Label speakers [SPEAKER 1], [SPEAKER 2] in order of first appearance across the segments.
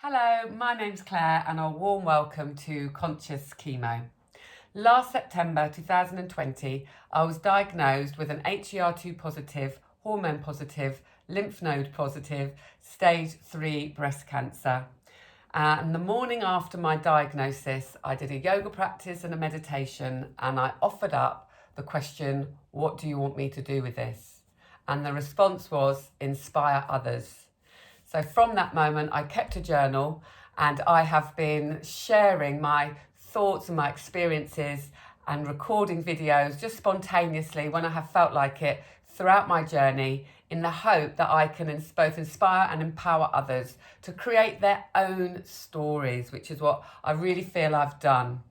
[SPEAKER 1] Hello, my name's Claire and a warm welcome to Conscious Chemo. Last September 2020, I was diagnosed with an HER2 positive, hormone positive, lymph node positive, stage 3 breast cancer. And the morning after my diagnosis, I did a yoga practice and a meditation, and I offered up the question, what do you want me to do with this? And the response was, inspire others. So from that moment, I kept a journal and I have been sharing my thoughts and my experiences and recording videos just spontaneously when I have felt like it throughout my journey, in the hope that I can both inspire and empower others to create their own stories, which is what I really feel I've done.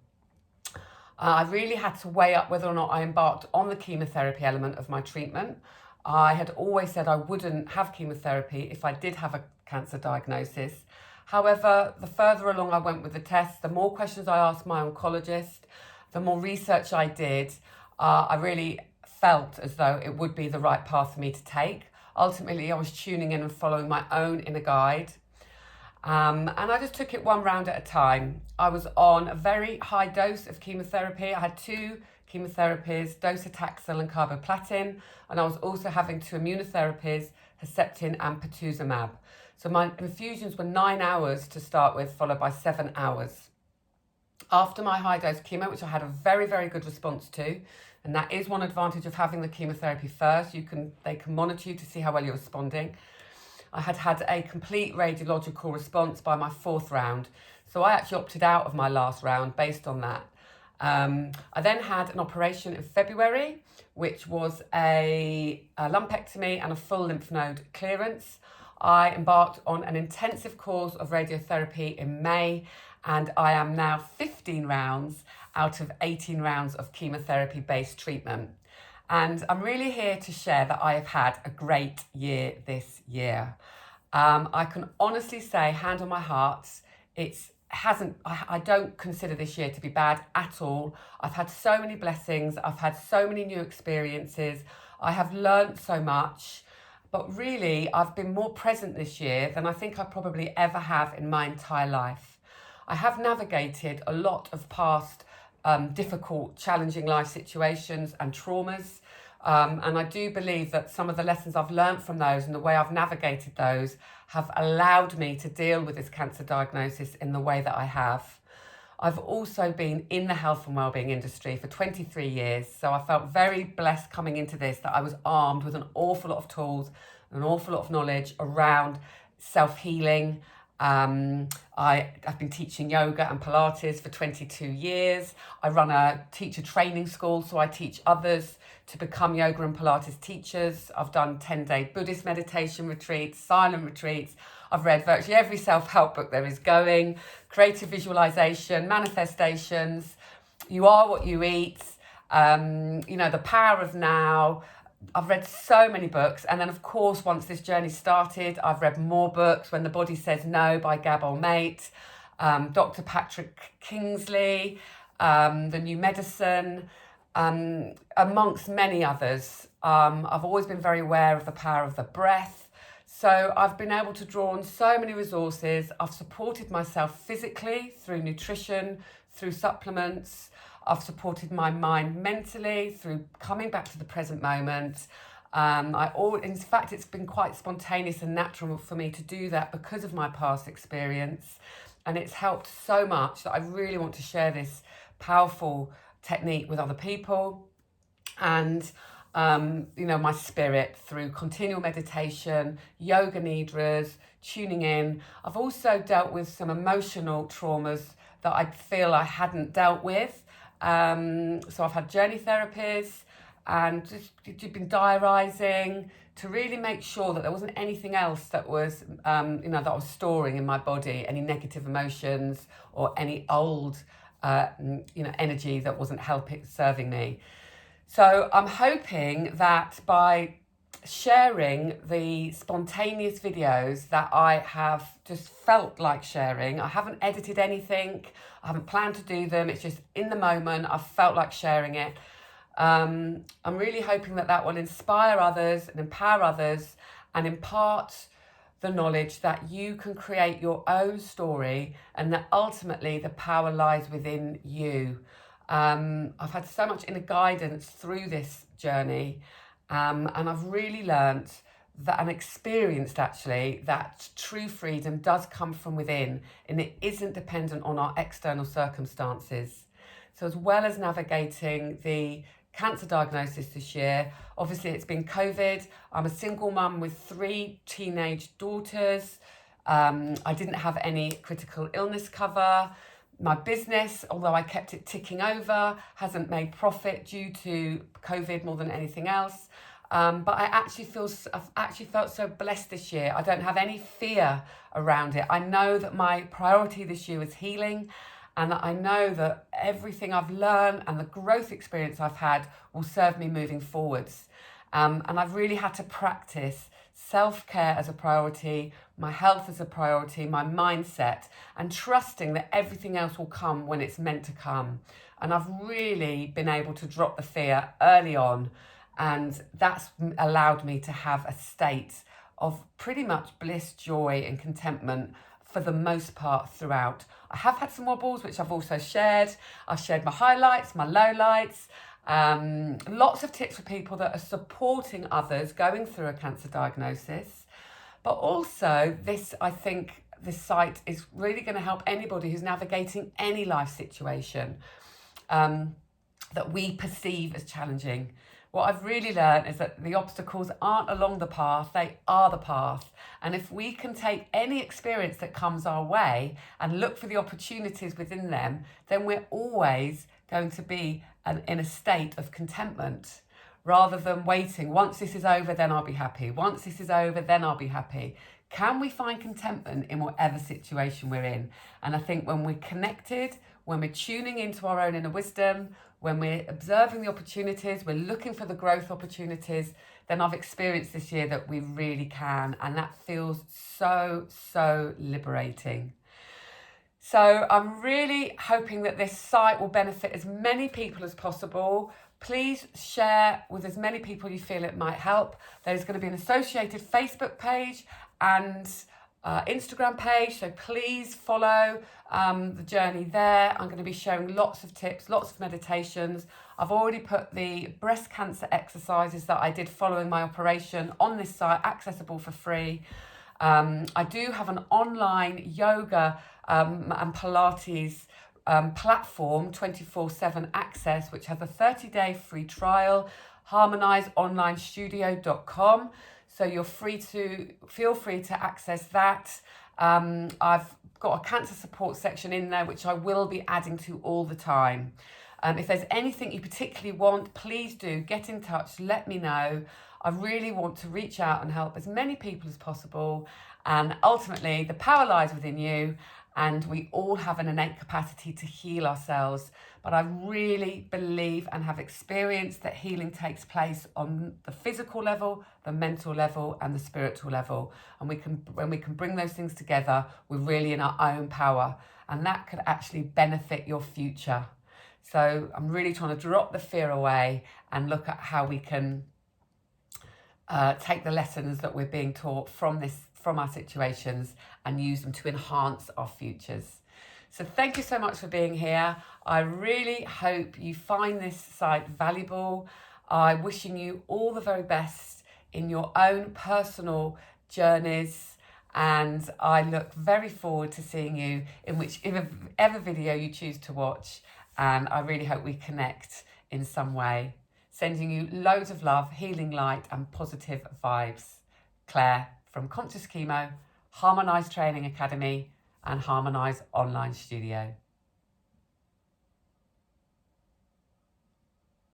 [SPEAKER 1] I really had to weigh up whether or not I embarked on the chemotherapy element of my treatment. I had always said I wouldn't have chemotherapy if I did have a cancer diagnosis. However, the further along I went with the test, the more questions I asked my oncologist, the more research I did, I really felt as though it would be the right path for me to take. Ultimately, I was tuning in and following my own inner guide. And I just took it one round at a time. I was on a very high dose of chemotherapy. I had 2 chemotherapies, docetaxel and carboplatin, and I was also having 2 immunotherapies, Herceptin and pertuzumab. So my infusions were 9 hours to start with, followed by 7 hours. After my high dose chemo, which I had a very, very good response to, and that is one advantage of having the chemotherapy first, they can monitor you to see how well you're responding. I had had a complete radiological response by my 4th round. So I actually opted out of my last round based on that. I then had an operation in February, which was a lumpectomy and a full lymph node clearance. I embarked on an intensive course of radiotherapy in May, and I am now 15 rounds out of 18 rounds of chemotherapy-based treatment. And I'm really here to share that I have had a great year this year. I can honestly say, hand on my heart, I don't consider this year to be bad at all. I've had so many blessings. I've had so many new experiences. I have learned so much. But really, I've been more present this year than I think I probably ever have in my entire life. I have navigated a lot of past difficult, challenging life situations and traumas. And I do believe that some of the lessons I've learned from those and the way I've navigated those have allowed me to deal with this cancer diagnosis in the way that I have. I've also been in the health and wellbeing industry for 23 years, so I felt very blessed coming into this that I was armed with an awful lot of tools, an awful lot of knowledge around self-healing. I've been teaching yoga and Pilates for 22 years. I run a teacher training school, so I teach others to become yoga and Pilates teachers. I've done 10-day Buddhist meditation retreats, silent retreats. I've read virtually every self-help book there is going, creative visualization, manifestations, you are what you eat, the power of now. I've read so many books, and then of course once this journey started, I've read more books. When the Body Says No by Gabor Mate, Dr. Patrick Kingsley, The New Medicine, amongst many others. I've always been very aware of the power of the breath. So I've been able to draw on so many resources. I've supported myself physically through nutrition, through supplements. I've supported my mind mentally through coming back to the present moment. In fact, it's been quite spontaneous and natural for me to do that because of my past experience. And it's helped so much that I really want to share this powerful technique with other people. And my spirit through continual meditation, yoga nidras, tuning in. I've also dealt with some emotional traumas that I feel I hadn't dealt with. So I've had journey therapies and just been diarising to really make sure that there wasn't anything else that was, that I was storing in my body, any negative emotions or any old, energy that wasn't serving me. So I'm hoping that by sharing the spontaneous videos that I have just felt like sharing, I haven't edited anything, I haven't planned to do them, it's just in the moment, I've felt like sharing it. I'm really hoping that will inspire others and empower others and impart the knowledge that you can create your own story and that ultimately the power lies within you. I've had so much inner guidance through this journey, and I've really learnt that and experienced actually that true freedom does come from within and it isn't dependent on our external circumstances. So as well as navigating the cancer diagnosis this year, obviously it's been COVID. I'm a single mum with 3 teenage daughters. I didn't have any critical illness cover. My business, although I kept it ticking over, hasn't made profit due to COVID more than anything else. But I've actually felt so blessed this year. I don't have any fear around it. I know that my priority this year is healing, and that I know that everything I've learned and the growth experience I've had will serve me moving forwards. And I've really had to practice self-care as a priority, my health as a priority, my mindset, and trusting that everything else will come when it's meant to come. And I've really been able to drop the fear early on, and that's allowed me to have a state of pretty much bliss, joy, and contentment for the most part throughout. I have had some wobbles, which I've also shared. I've shared my highlights, my lowlights, lots of tips for people that are supporting others going through a cancer diagnosis. But also I think this site is really going to help anybody who's navigating any life situation that we perceive as challenging. What I've really learned is that the obstacles aren't along the path, they are the path. And if we can take any experience that comes our way and look for the opportunities within them, then we're always going to be in a state of contentment, rather than waiting, once this is over, then I'll be happy. Once this is over, then I'll be happy. Can we find contentment in whatever situation we're in? And I think when we're connected, when we're tuning into our own inner wisdom, when we're observing the opportunities, we're looking for the growth opportunities, then I've experienced this year that we really can. And that feels so, so liberating. So I'm really hoping that this site will benefit as many people as possible. Please share with as many people you feel it might help. There's going to be an associated Facebook page and Instagram page, so please follow the journey there. I'm going to be sharing lots of tips, lots of meditations. I've already put the breast cancer exercises that I did following my operation on this site, accessible for free. I do have an online yoga and Pilates platform, 24/7 access, which has a 30-day free trial, harmoniseonlinestudio.com. So you're feel free to access that. I've got a cancer support section in there, which I will be adding to all the time. If there's anything you particularly want, please do get in touch, let me know. I really want to reach out and help as many people as possible. And ultimately, the power lies within you, and we all have an innate capacity to heal ourselves. But I really believe and have experienced that healing takes place on the physical level, the mental level, and the spiritual level. And when we can bring those things together, we're really in our own power. And that could actually benefit your future. So I'm really trying to drop the fear away and look at how we can take the lessons that we're being taught from our situations and use them to enhance our futures. So thank you so much for being here. I really hope you find this site valuable. I'm wishing you all the very best in your own personal journeys, and I look very forward to seeing you in whichever video you choose to watch, and I really hope we connect in some way. Sending you loads of love, healing light and positive vibes. Claire from Conscious Chemo, Harmonise Training Academy and Harmonise Online Studio.